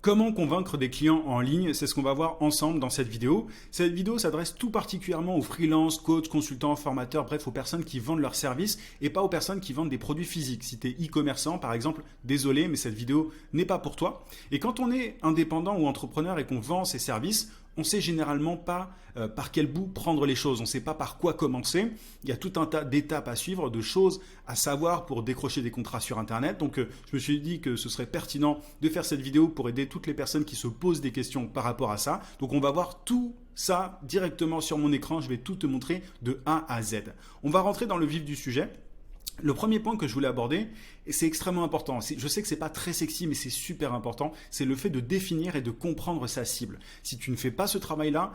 Comment convaincre des clients en ligne? C'est ce qu'on va voir ensemble dans cette vidéo. Cette vidéo s'adresse tout particulièrement aux freelances, coachs, consultants, formateurs, bref, aux personnes qui vendent leurs services et pas aux personnes qui vendent des produits physiques. Si tu es e-commerçant, par exemple, désolé, mais cette vidéo n'est pas pour toi. Et quand on est indépendant ou entrepreneur et qu'on vend ses services, on ne sait généralement pas par quel bout prendre les choses. On ne sait pas par quoi commencer. Il y a tout un tas d'étapes à suivre, de choses à savoir pour décrocher des contrats sur Internet. Donc, je me suis dit que ce serait pertinent de faire cette vidéo pour aider toutes les personnes qui se posent des questions par rapport à ça. Donc, on va voir tout ça directement sur mon écran. Je vais tout te montrer de A à Z. On va rentrer dans le vif du sujet. Le premier point que je voulais aborder, et c'est extrêmement important, je sais que c'est pas très sexy, mais c'est super important, c'est le fait de définir et de comprendre sa cible. Si tu ne fais pas ce travail-là,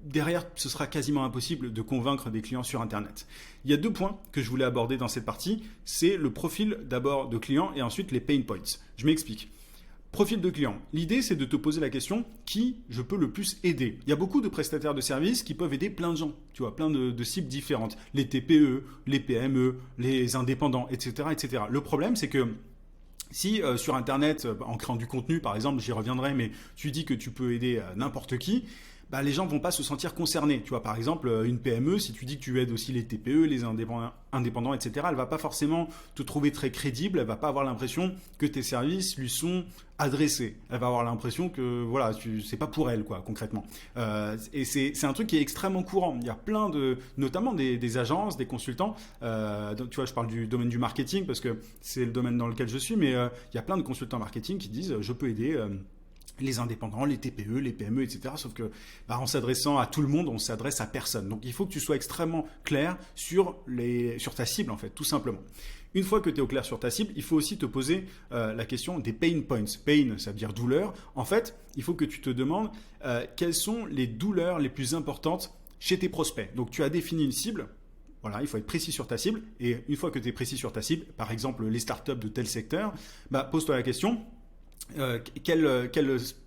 derrière, ce sera quasiment impossible de convaincre des clients sur Internet. Il y a deux points que je voulais aborder dans cette partie, c'est le profil d'abord de client et ensuite les pain points. Je m'explique. Profil de client. L'idée, c'est de te poser la question qui je peux le plus aider. Il y a beaucoup de prestataires de services qui peuvent aider plein de gens, tu vois, plein de cibles différentes. Les TPE, les PME, les indépendants, etc., etc. Le problème, c'est que si sur Internet, en créant du contenu, par exemple, j'y reviendrai, mais tu dis que tu peux aider n'importe qui, bah, les gens ne vont pas se sentir concernés. Tu vois, par exemple, une PME, si tu dis que tu aides aussi les TPE, les indépendants, etc., elle ne va pas forcément te trouver très crédible, elle ne va pas avoir l'impression que tes services lui sont adressés. Elle va avoir l'impression que voilà, c'est pas pour elle, quoi, concrètement. Et c'est un truc qui est extrêmement courant. Il y a plein notamment des agences, des consultants. Tu vois, je parle du domaine du marketing parce que c'est le domaine dans lequel je suis, mais il y a plein de consultants marketing qui disent je peux aider les indépendants, les TPE, les PME, etc. Sauf que en s'adressant à tout le monde, on s'adresse à personne. Donc il faut que tu sois extrêmement clair sur ta cible, en fait, tout simplement. Une fois que tu es au clair sur ta cible, il faut aussi te poser la question des pain points. Pain, ça veut dire douleur. En fait, il faut que tu te demandes quelles sont les douleurs les plus importantes chez tes prospects. Donc tu as défini une cible. Voilà, il faut être précis sur ta cible. Et une fois que tu es précis sur ta cible, par exemple les startups de tel secteur, pose-toi la question. Quelle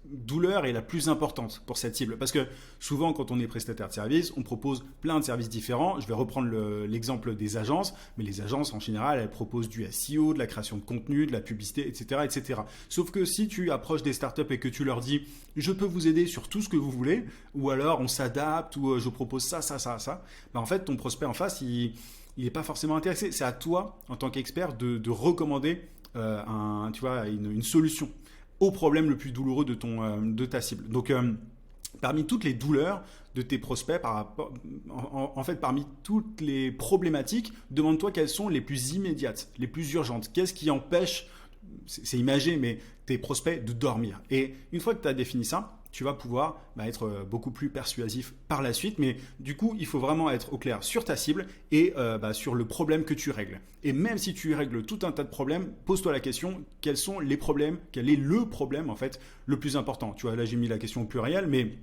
douleur est la plus importante pour cette cible? Parce que souvent, quand on est prestataire de service, on propose plein de services différents. Je vais reprendre l'exemple des agences, mais les agences, en général, elles proposent du SEO, de la création de contenu, de la publicité, etc., etc. Sauf que si tu approches des startups et que tu leur dis « je peux vous aider sur tout ce que vous voulez » ou alors « on s'adapte » ou « je propose ça, ça, ça, ça », en fait, ton prospect en face, il n'est pas forcément intéressé. C'est à toi, en tant qu'expert, de recommander une solution au problème le plus douloureux de ta cible. Donc, parmi toutes les douleurs de tes prospects, parmi toutes les problématiques, demande-toi quelles sont les plus immédiates, les plus urgentes. Qu'est-ce qui empêche, c'est imagé, mais tes prospects de dormir? Et une fois que tu as défini ça, tu vas pouvoir être beaucoup plus persuasif par la suite. Mais du coup, il faut vraiment être au clair sur ta cible et sur le problème que tu règles. Et même si tu règles tout un tas de problèmes, pose-toi la question, quels sont les problèmes, quel est le problème en fait le plus important? Tu vois, là j'ai mis la question au pluriel, mais...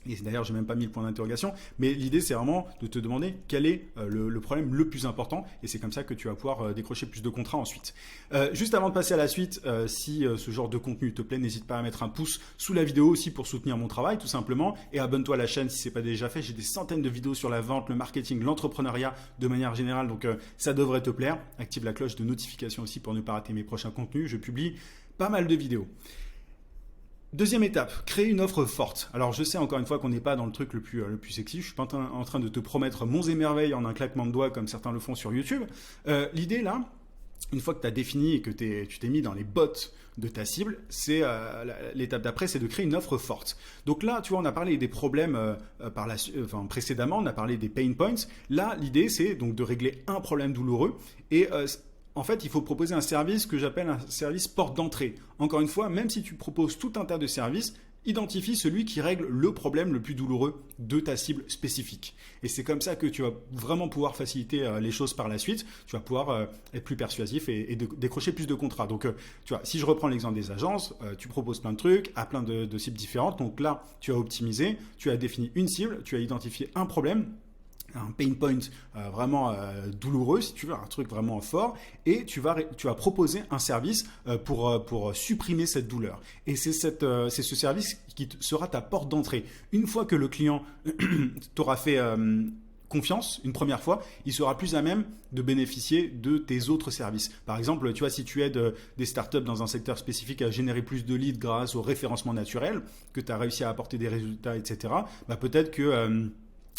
Et d'ailleurs, je n'ai même pas mis le point d'interrogation, mais l'idée, c'est vraiment de te demander quel est le problème le plus important, et c'est comme ça que tu vas pouvoir décrocher plus de contrats ensuite. Juste avant de passer à la suite, si ce genre de contenu te plaît, n'hésite pas à mettre un pouce sous la vidéo aussi pour soutenir mon travail, tout simplement, et abonne-toi à la chaîne si ce n'est pas déjà fait. J'ai des centaines de vidéos sur la vente, le marketing, l'entrepreneuriat de manière générale, donc ça devrait te plaire. Active la cloche de notification aussi pour ne pas rater mes prochains contenus. Je publie pas mal de vidéos. Deuxième étape, créer une offre forte. Alors je sais encore une fois qu'on n'est pas dans le truc le plus sexy, je suis pas en train de te promettre monts et merveilles en un claquement de doigts comme certains le font sur YouTube. L'idée là, une fois que tu as défini et que tu t'es mis dans les bottes de ta cible, c'est l'étape d'après, c'est de créer une offre forte. Donc là, tu vois, on a parlé des problèmes précédemment, on a parlé des pain points. Là, l'idée, c'est donc de régler un problème douloureux et en fait, il faut proposer un service que j'appelle un service porte d'entrée. Encore une fois, même si tu proposes tout un tas de services, identifie celui qui règle le problème le plus douloureux de ta cible spécifique. Et c'est comme ça que tu vas vraiment pouvoir faciliter les choses par la suite. Tu vas pouvoir être plus persuasif et décrocher plus de contrats. Donc, tu vois, si je reprends l'exemple des agences, tu proposes plein de trucs à plein de cibles différentes. Donc là, tu as optimisé, tu as défini une cible, tu as identifié un problème, un pain point vraiment douloureux, si tu veux, un truc vraiment fort, et tu vas proposer un service pour supprimer cette douleur. Et c'est ce service qui sera ta porte d'entrée. Une fois que le client t'aura fait confiance une première fois, il sera plus à même de bénéficier de tes autres services. Par exemple, tu vois, si tu aides des startups dans un secteur spécifique à générer plus de leads grâce au référencement naturel, que tu as réussi à apporter des résultats, etc., bah peut-être que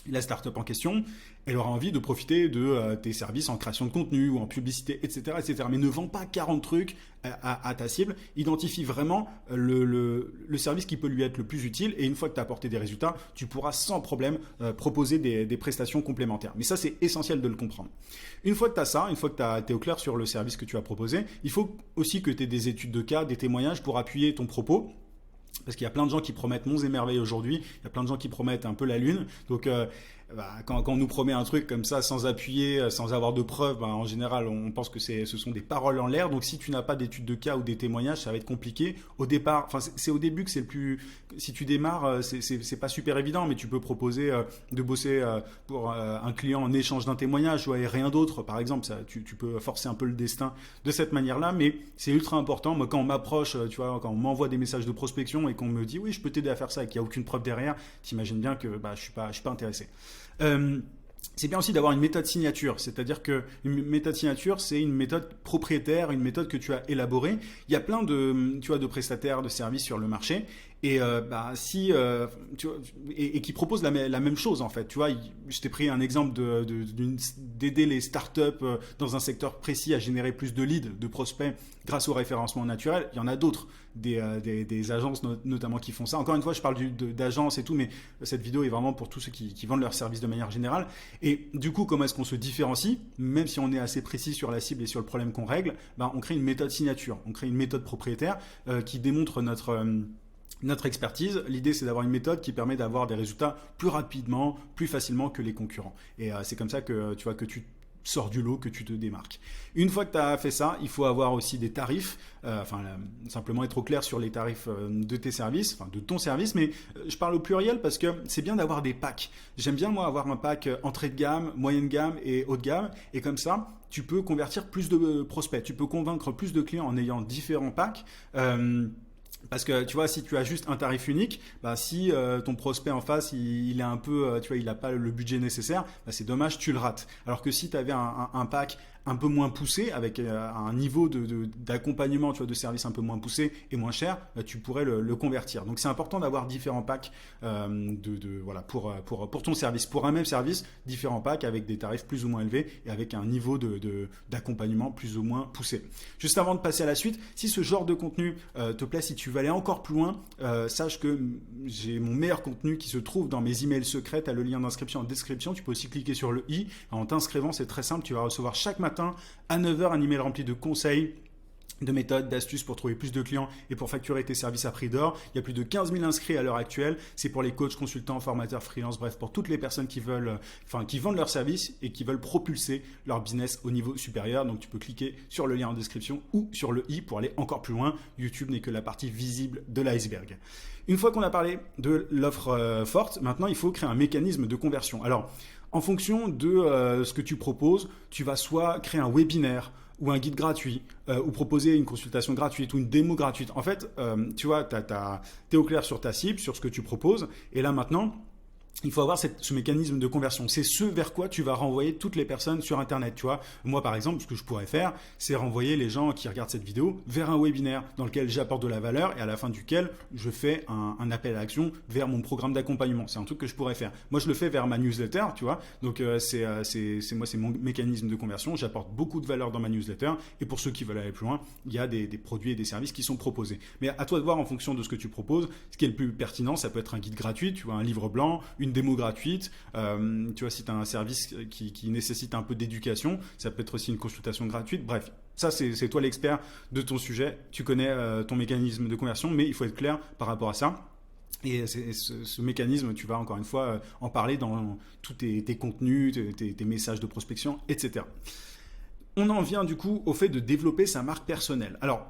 la startup en question, elle aura envie de profiter de tes services en création de contenu ou en publicité, etc., etc. Mais ne vends pas 40 trucs à ta cible. Identifie vraiment le service qui peut lui être le plus utile. Et une fois que tu as apporté des résultats, tu pourras sans problème proposer des prestations complémentaires. Mais ça, c'est essentiel de le comprendre. Une fois que tu as ça, une fois que tu es au clair sur le service que tu as proposé, il faut aussi que tu aies des études de cas, des témoignages pour appuyer ton propos. Parce qu'il y a plein de gens qui promettent monts et merveilles aujourd'hui, il y a plein de gens qui promettent un peu la lune. Donc quand on nous promet un truc comme ça sans appuyer, sans avoir de preuves, en général on pense que ce sont des paroles en l'air. Donc si tu n'as pas d'études de cas ou des témoignages, ça va être compliqué. Au départ, c'est au début que c'est le plus... Si tu démarres, c'est pas super évident, mais tu peux proposer de bosser pour un client en échange d'un témoignage et rien d'autre. Par exemple, tu peux forcer un peu le destin de cette manière-là, mais c'est ultra important. Moi, quand on m'approche, tu vois, quand on m'envoie des messages de prospection et qu'on me dit oui, je peux t'aider à faire ça et qu'il n'y a aucune preuve derrière, t'imagines bien que je suis pas intéressé. C'est bien aussi d'avoir une méthode signature, c'est-à-dire qu'une méthode signature, c'est une méthode propriétaire, une méthode que tu as élaborée. Il y a plein de prestataires de services sur le marché et qui proposent la même chose en fait. Tu vois, je t'ai pris un exemple d'aider les startups dans un secteur précis à générer plus de leads, de prospects grâce au référencement naturel. Il y en a d'autres, des agences notamment qui font ça. Encore une fois, je parle d'agences et tout, mais cette vidéo est vraiment pour tous ceux qui vendent leurs services de manière générale. Et du coup, comment est-ce qu'on se différencie? Même si on est assez précis sur la cible et sur le problème qu'on règle, on crée une méthode signature, on crée une méthode propriétaire qui démontre notre expertise. L'idée, c'est d'avoir une méthode qui permet d'avoir des résultats plus rapidement, plus facilement que les concurrents. Et c'est comme ça que tu sors du lot, que tu te démarques. Une fois que tu as fait ça, il faut avoir aussi des tarifs, simplement être au clair sur les tarifs de tes services, de ton service, mais je parle au pluriel parce que c'est bien d'avoir des packs. J'aime bien moi avoir un pack entrée de gamme, moyenne gamme et haut de gamme, et comme ça, tu peux convertir plus de prospects, tu peux convaincre plus de clients en ayant différents packs. Parce que tu vois, si tu as juste un tarif unique, si ton prospect en face il est un peu, tu vois, il n'a pas le budget nécessaire, c'est dommage, tu le rates. Alors que si tu avais un pack un peu moins poussé, avec un niveau d'accompagnement, tu vois, de service un peu moins poussé et moins cher, tu pourrais le convertir. Donc c'est important d'avoir différents packs voilà, pour ton service. Pour un même service, différents packs avec des tarifs plus ou moins élevés et avec un niveau d'accompagnement plus ou moins poussé. Juste avant de passer à la suite, si ce genre de contenu te plaît, si tu veux aller encore plus loin, sache que j'ai mon meilleur contenu qui se trouve dans mes emails secrets. Tu as le lien d'inscription en description. Tu peux aussi cliquer sur le i. En t'inscrivant, c'est très simple. Tu vas recevoir chaque matin à 9h un email rempli de conseils, de méthodes, d'astuces pour trouver plus de clients et pour facturer tes services à prix d'or. Il y a plus de 15 000 inscrits à l'heure actuelle. C'est pour les coachs, consultants, formateurs, freelance, bref, pour toutes les personnes qui vendent leurs services et qui veulent propulser leur business au niveau supérieur. Donc tu peux cliquer sur le lien en description ou sur le i pour aller encore plus loin. YouTube n'est que la partie visible de l'iceberg. Une fois qu'on a parlé de l'offre forte, maintenant il faut créer un mécanisme de conversion. Alors, en fonction de ce que tu proposes, tu vas soit créer un webinaire ou un guide gratuit, ou proposer une consultation gratuite ou une démo gratuite. En fait, tu vois, t'es au clair sur ta cible, sur ce que tu proposes, et là maintenant, il faut avoir ce mécanisme de conversion. C'est ce vers quoi tu vas renvoyer toutes les personnes sur Internet. Tu vois, moi, par exemple, ce que je pourrais faire, c'est renvoyer les gens qui regardent cette vidéo vers un webinaire dans lequel j'apporte de la valeur et à la fin duquel je fais un appel à l'action vers mon programme d'accompagnement. C'est un truc que je pourrais faire. Moi, je le fais vers ma newsletter, tu vois. Donc, c'est mon mécanisme de conversion. J'apporte beaucoup de valeur dans ma newsletter. Et pour ceux qui veulent aller plus loin, il y a des produits et des services qui sont proposés. Mais à toi de voir en fonction de ce que tu proposes. Ce qui est le plus pertinent, ça peut être un guide gratuit, tu vois, un livre blanc, une démo gratuite, tu vois, si tu as un service qui nécessite un peu d'éducation, ça peut être aussi une consultation gratuite. Bref, ça c'est toi l'expert de ton sujet, tu connais ton mécanisme de conversion, mais il faut être clair par rapport à ça. Et ce mécanisme, tu vas encore une fois en parler dans tous tes contenus, tes messages de prospection, etc. On en vient du coup au fait de développer sa marque personnelle. Alors,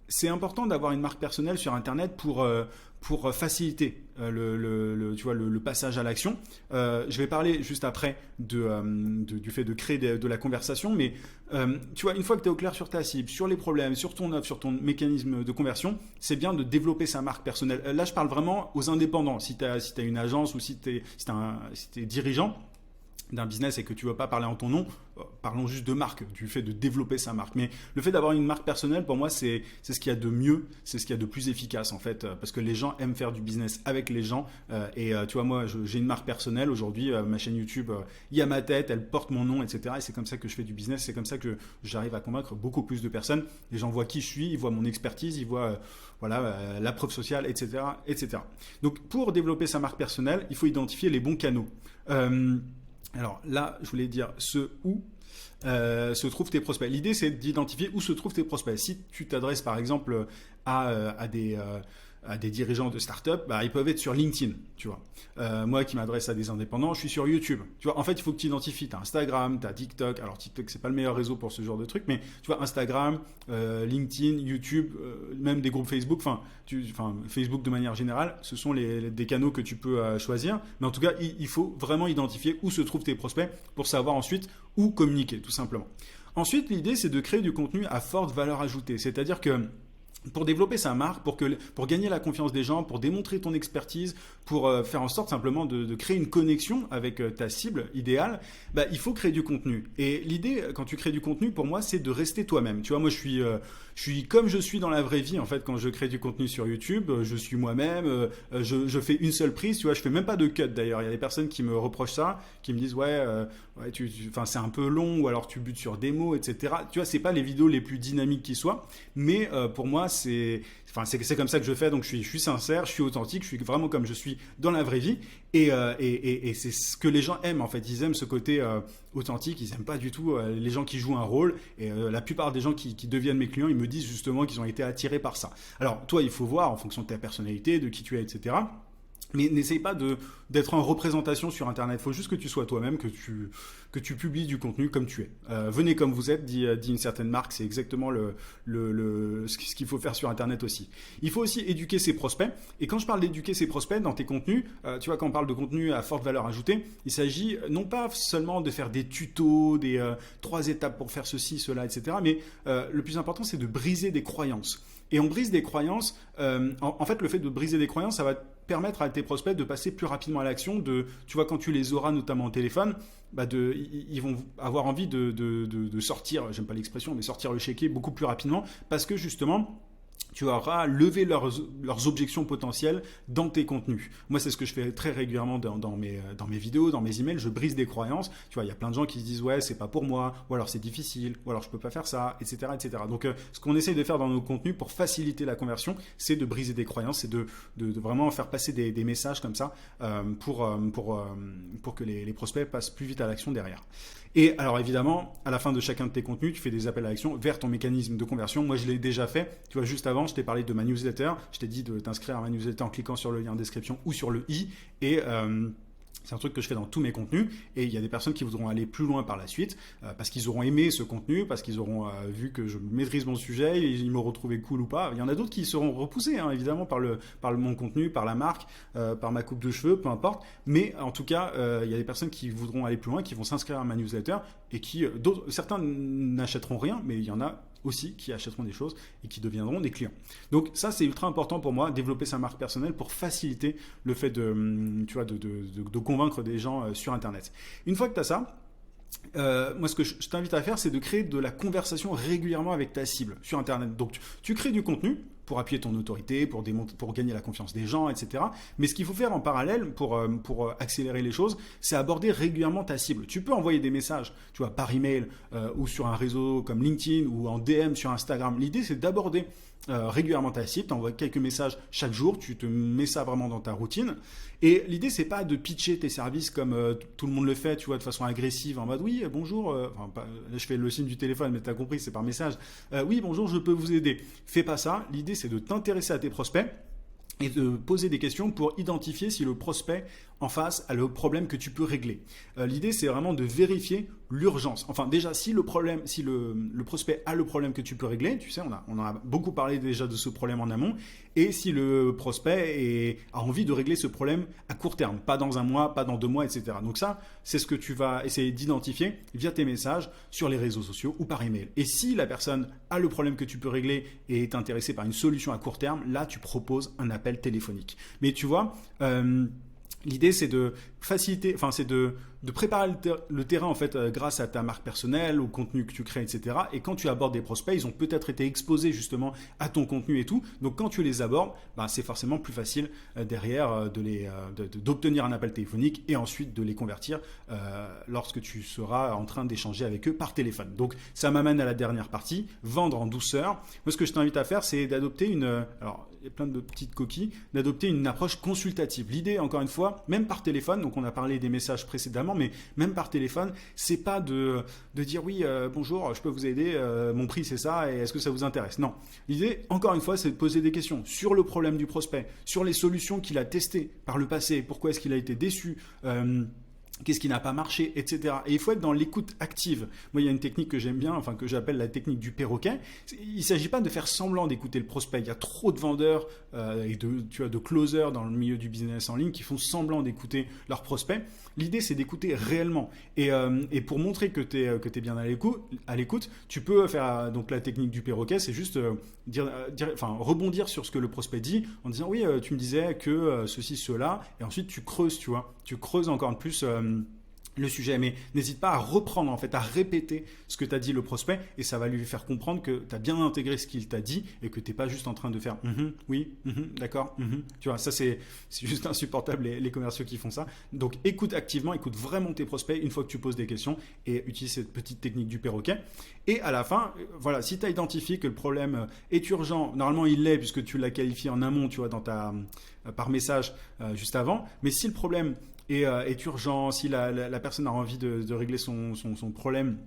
c'est important d'avoir une marque personnelle sur Internet pour faciliter le passage à l'action. Je vais parler juste après du fait de créer de la conversation, mais tu vois, une fois que tu es au clair sur ta cible, sur les problèmes, sur ton offre, sur ton mécanisme de conversion, c'est bien de développer sa marque personnelle. Là, je parle vraiment aux indépendants. Si tu as une agence ou si tu es dirigeant, d'un business et que tu ne veux pas parler en ton nom, parlons juste de marque, du fait de développer sa marque. Mais le fait d'avoir une marque personnelle, pour moi, c'est ce qu'il y a de mieux, c'est ce qu'il y a de plus efficace en fait, parce que les gens aiment faire du business avec les gens. Tu vois, moi, j'ai une marque personnelle aujourd'hui, ma chaîne YouTube, il y a ma tête, elle porte mon nom, etc. Et c'est comme ça que je fais du business, c'est comme ça que j'arrive à convaincre beaucoup plus de personnes. Les gens voient qui je suis, ils voient mon expertise, ils voient la preuve sociale, etc., etc. Donc, pour développer sa marque personnelle, il faut identifier les bons canaux. Alors là, je voulais dire où se trouvent tes prospects. L'idée, c'est d'identifier où se trouvent tes prospects. Si tu t'adresses par exemple à des dirigeants de start-up, bah, ils peuvent être sur LinkedIn, tu vois. Moi qui m'adresse à des indépendants, je suis sur YouTube. Tu vois, en fait, il faut que tu identifies. Tu as Instagram, tu as TikTok. Alors TikTok, c'est pas le meilleur réseau pour ce genre de truc, mais tu vois, Instagram, LinkedIn, YouTube, même des groupes Facebook, Facebook de manière générale, ce sont des canaux que tu peux choisir. Mais en tout cas, il faut vraiment identifier où se trouvent tes prospects pour savoir ensuite où communiquer, tout simplement. Ensuite, l'idée, c'est de créer du contenu à forte valeur ajoutée. C'est-à-dire que pour développer sa marque, pour gagner la confiance des gens, pour démontrer ton expertise, pour faire en sorte simplement de créer une connexion avec ta cible idéale, bah, il faut créer du contenu. Et l'idée, quand tu crées du contenu, pour moi, c'est de rester toi-même. Tu vois, moi, je suis comme je suis dans la vraie vie, en fait, quand je crée du contenu sur YouTube, je suis moi-même, je fais une seule prise, tu vois, je fais même pas de cut d'ailleurs. Il y a des personnes qui me reprochent ça, qui me disent, c'est un peu long, ou alors tu butes sur des mots, etc. Tu vois, c'est pas les vidéos les plus dynamiques qui soient, mais pour moi, c'est comme ça que je fais, donc je suis sincère, je suis authentique, je suis vraiment comme je suis dans la vraie vie, et c'est ce que les gens aiment en fait, ils aiment ce côté authentique, ils aiment pas du tout les gens qui jouent un rôle, et la plupart des gens qui deviennent mes clients, ils me disent justement qu'ils ont été attirés par ça. Alors toi, il faut voir en fonction de ta personnalité, de qui tu es, etc. Mais n'essaye pas d'être en représentation sur Internet. Il faut juste que tu sois toi-même, que tu publies du contenu comme tu es. Venez comme vous êtes, dit une certaine marque. C'est exactement ce qu'il faut faire sur Internet aussi. Il faut aussi éduquer ses prospects. Et quand je parle d'éduquer ses prospects dans tes contenus, tu vois, quand on parle de contenu à forte valeur ajoutée, il s'agit non pas seulement de faire des tutos, des 3 étapes pour faire ceci, cela, etc. Mais le plus important, c'est de briser des croyances. Et on brise des croyances. En fait, le fait de briser des croyances, ça va permettre à tes prospects de passer plus rapidement à l'action. Tu vois, quand tu les auras notamment au téléphone, ils vont avoir envie de sortir, j'aime pas l'expression, mais sortir le chéquier beaucoup plus rapidement parce que justement, tu auras levé leurs objections potentielles dans tes contenus. Moi, c'est ce que je fais très régulièrement dans mes vidéos, dans mes emails. Je brise des croyances. Tu vois, il y a plein de gens qui se disent « Ouais, c'est pas pour moi », ou alors « C'est difficile », ou alors « Je peux pas faire ça », etc. etc. Donc, ce qu'on essaye de faire dans nos contenus pour faciliter la conversion, c'est de briser des croyances, c'est de vraiment faire passer des messages comme ça pour que les prospects passent plus vite à l'action derrière. Et alors évidemment, à la fin de chacun de tes contenus, tu fais des appels à l'action vers ton mécanisme de conversion. Moi, je l'ai déjà fait. Tu vois, juste avant, je t'ai parlé de ma newsletter. Je t'ai dit de t'inscrire à ma newsletter en cliquant sur le lien en description ou sur le i. Et c'est un truc que je fais dans tous mes contenus. Et il y a des personnes qui voudront aller plus loin par la suite parce qu'ils auront aimé ce contenu, parce qu'ils auront vu que je maîtrise mon sujet, et ils m'auront retrouvé cool ou pas. Il y en a d'autres qui seront repoussés, hein, évidemment, par mon contenu, par la marque, par ma coupe de cheveux, peu importe. Mais en tout cas, il y a des personnes qui voudront aller plus loin, qui vont s'inscrire à ma newsletter et certains n'achèteront rien, mais il y en a aussi qui achèteront des choses et qui deviendront des clients. Donc ça, c'est ultra important pour moi, développer sa marque personnelle pour faciliter le fait de convaincre des gens sur Internet. Une fois que tu as ça, moi, ce que je t'invite à faire, c'est de créer de la conversation régulièrement avec ta cible sur Internet. Donc, tu crées du contenu pour appuyer ton autorité, pour gagner la confiance des gens, etc. Mais ce qu'il faut faire en parallèle pour accélérer les choses, c'est aborder régulièrement ta cible. Tu peux envoyer des messages, tu vois, par email ou sur un réseau comme LinkedIn ou en DM sur Instagram. L'idée, c'est d'aborder régulièrement ta cible, tu envoies quelques messages chaque jour, tu te mets ça vraiment dans ta routine. Et l'idée, c'est pas de pitcher tes services comme tout le monde le fait, tu vois, de façon agressive, en mode oui, bonjour, là je fais le signe du téléphone, mais tu as compris, c'est par message. Oui, bonjour, je peux vous aider. Fais pas ça. L'idée, c'est de t'intéresser à tes prospects et de poser des questions pour identifier si le prospect en face a le problème que tu peux régler. L'idée, c'est vraiment de vérifier l'urgence. Enfin, déjà, si le prospect a le problème que tu peux régler, tu sais, on en a beaucoup parlé déjà de ce problème en amont, et si le prospect a envie de régler ce problème à court terme, pas dans un mois, pas dans 2 mois, etc. Donc ça, c'est ce que tu vas essayer d'identifier via tes messages sur les réseaux sociaux ou par email. Et si la personne a le problème que tu peux régler et est intéressée par une solution à court terme, là, tu proposes un appel téléphonique. Mais tu vois, l'idée, c'est de faciliter, c'est de préparer le terrain en fait grâce à ta marque personnelle, au contenu que tu crées, etc. Et quand tu abordes des prospects, ils ont peut-être été exposés justement à ton contenu et tout. Donc quand tu les abordes, bah, c'est forcément plus facile derrière d'obtenir un appel téléphonique et ensuite de les convertir lorsque tu seras en train d'échanger avec eux par téléphone. Donc ça m'amène à la dernière partie, vendre en douceur. Moi ce que je t'invite à faire, c'est d'adopter alors il y a plein de petites coquilles, d'adopter une approche consultative. L'idée, encore une fois, même par téléphone, donc on a parlé des messages précédemment, mais même par téléphone, c'est pas de dire oui, bonjour, je peux vous aider, mon prix c'est ça, et est-ce que ça vous intéresse? Non. L'idée, encore une fois, c'est de poser des questions sur le problème du prospect, sur les solutions qu'il a testées par le passé, pourquoi est-ce qu'il a été déçu, qu'est-ce qui n'a pas marché, etc. Et il faut être dans l'écoute active. Moi, il y a une technique que j'aime bien, enfin que j'appelle la technique du perroquet. Il ne s'agit pas de faire semblant d'écouter le prospect. Il y a trop de vendeurs et de closers dans le milieu du business en ligne qui font semblant d'écouter leurs prospects. L'idée, c'est d'écouter réellement. Et pour montrer que tu es bien à l'écoute, tu peux faire donc la technique du perroquet, c'est juste rebondir sur ce que le prospect dit en disant oui, tu me disais que ceci, cela, et ensuite tu creuses, tu vois. Tu creuses encore plus le sujet, mais n'hésite pas à reprendre, en fait, à répéter ce que t'a dit le prospect et ça va lui faire comprendre que tu as bien intégré ce qu'il t'a dit et que tu n'es pas juste en train de faire oui, d'accord, tu vois, ça c'est juste insupportable les commerciaux qui font ça. Donc écoute activement, écoute vraiment tes prospects une fois que tu poses des questions et utilise cette petite technique du perroquet. Et à la fin, voilà, si tu as identifié que le problème est urgent, normalement il l'est puisque tu l'as qualifié en amont, tu vois, par message juste avant, mais si le problème est urgent, si la personne a envie de régler son problème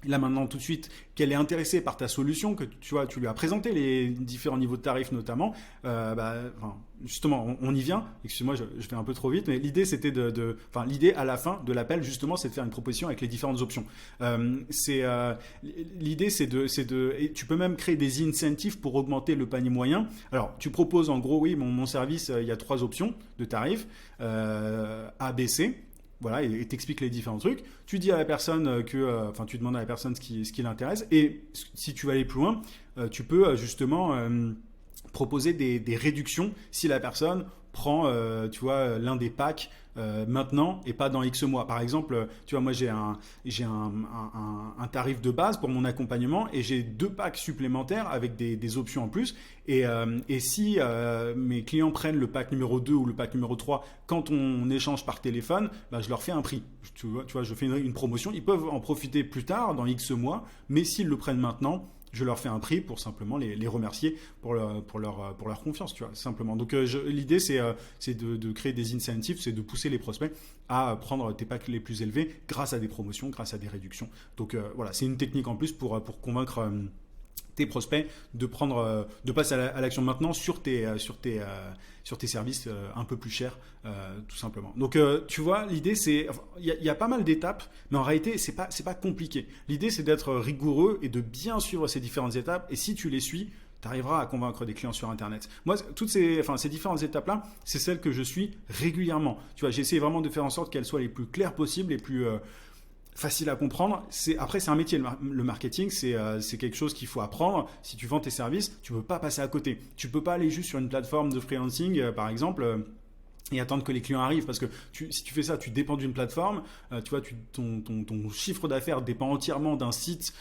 là maintenant tout de suite, qu'elle est intéressée par ta solution, que tu lui as présenté les différents niveaux de tarifs notamment, justement on y vient, excuse-moi je fais un peu trop vite, mais l'idée c'était l'idée à la fin de l'appel justement c'est de faire une proposition avec les différentes options. L'idée et tu peux même créer des incentives pour augmenter le panier moyen. Alors tu proposes en gros oui mon service, il y a 3 options de tarifs, A, B, C. Voilà, et t'expliques les différents trucs. Tu dis à la personne tu demandes à la personne ce qui l'intéresse. Et si tu veux aller plus loin, tu peux justement proposer des réductions si la personne prend, l'un des packs maintenant et pas dans X mois. Par exemple, tu vois, moi j'ai un tarif de base pour mon accompagnement et j'ai 2 packs supplémentaires avec des options en plus. Et si mes clients prennent le pack numéro 2 ou le pack numéro 3 quand on échange par téléphone, je leur fais un prix. Tu vois, je fais une promotion. Ils peuvent en profiter plus tard, dans X mois, mais s'ils le prennent maintenant, je leur fais un prix pour simplement les remercier pour leur confiance, tu vois, simplement. Donc l'idée, c'est de créer des incentives, c'est de pousser les prospects à prendre tes packs les plus élevés grâce à des promotions, grâce à des réductions. Donc voilà, c'est une technique en plus pour convaincre tes prospects de passer à l'action maintenant sur tes services un peu plus chers, tout simplement. Donc tu vois, l'idée c'est, il y a pas mal d'étapes, mais en réalité c'est pas compliqué. L'idée c'est d'être rigoureux et de bien suivre ces différentes étapes. Et si tu les suis, tu arriveras à convaincre des clients sur Internet. Moi, toutes ces différentes étapes-là, c'est celles que je suis régulièrement. Tu vois, j'essaie vraiment de faire en sorte qu'elles soient les plus claires possibles, les plus facile à comprendre. Après, c'est un métier, le marketing, c'est quelque chose qu'il faut apprendre. Si tu vends tes services, tu ne peux pas passer à côté. Tu ne peux pas aller juste sur une plateforme de freelancing, par exemple, et attendre que les clients arrivent, parce que si tu fais ça, tu dépends d'une plateforme, tu vois, ton chiffre d'affaires dépend entièrement d'un site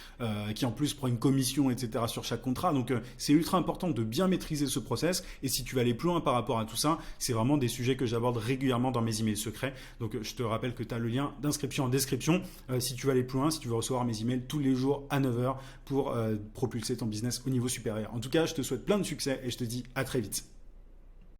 qui en plus prend une commission, etc. sur chaque contrat. Donc c'est ultra important de bien maîtriser ce process. Et si tu veux aller plus loin par rapport à tout ça, c'est vraiment des sujets que j'aborde régulièrement dans mes emails secrets. Donc je te rappelle que tu as le lien d'inscription en description si tu veux aller plus loin, si tu veux recevoir mes emails tous les jours à 9h pour propulser ton business au niveau supérieur. En tout cas, je te souhaite plein de succès et je te dis à très vite.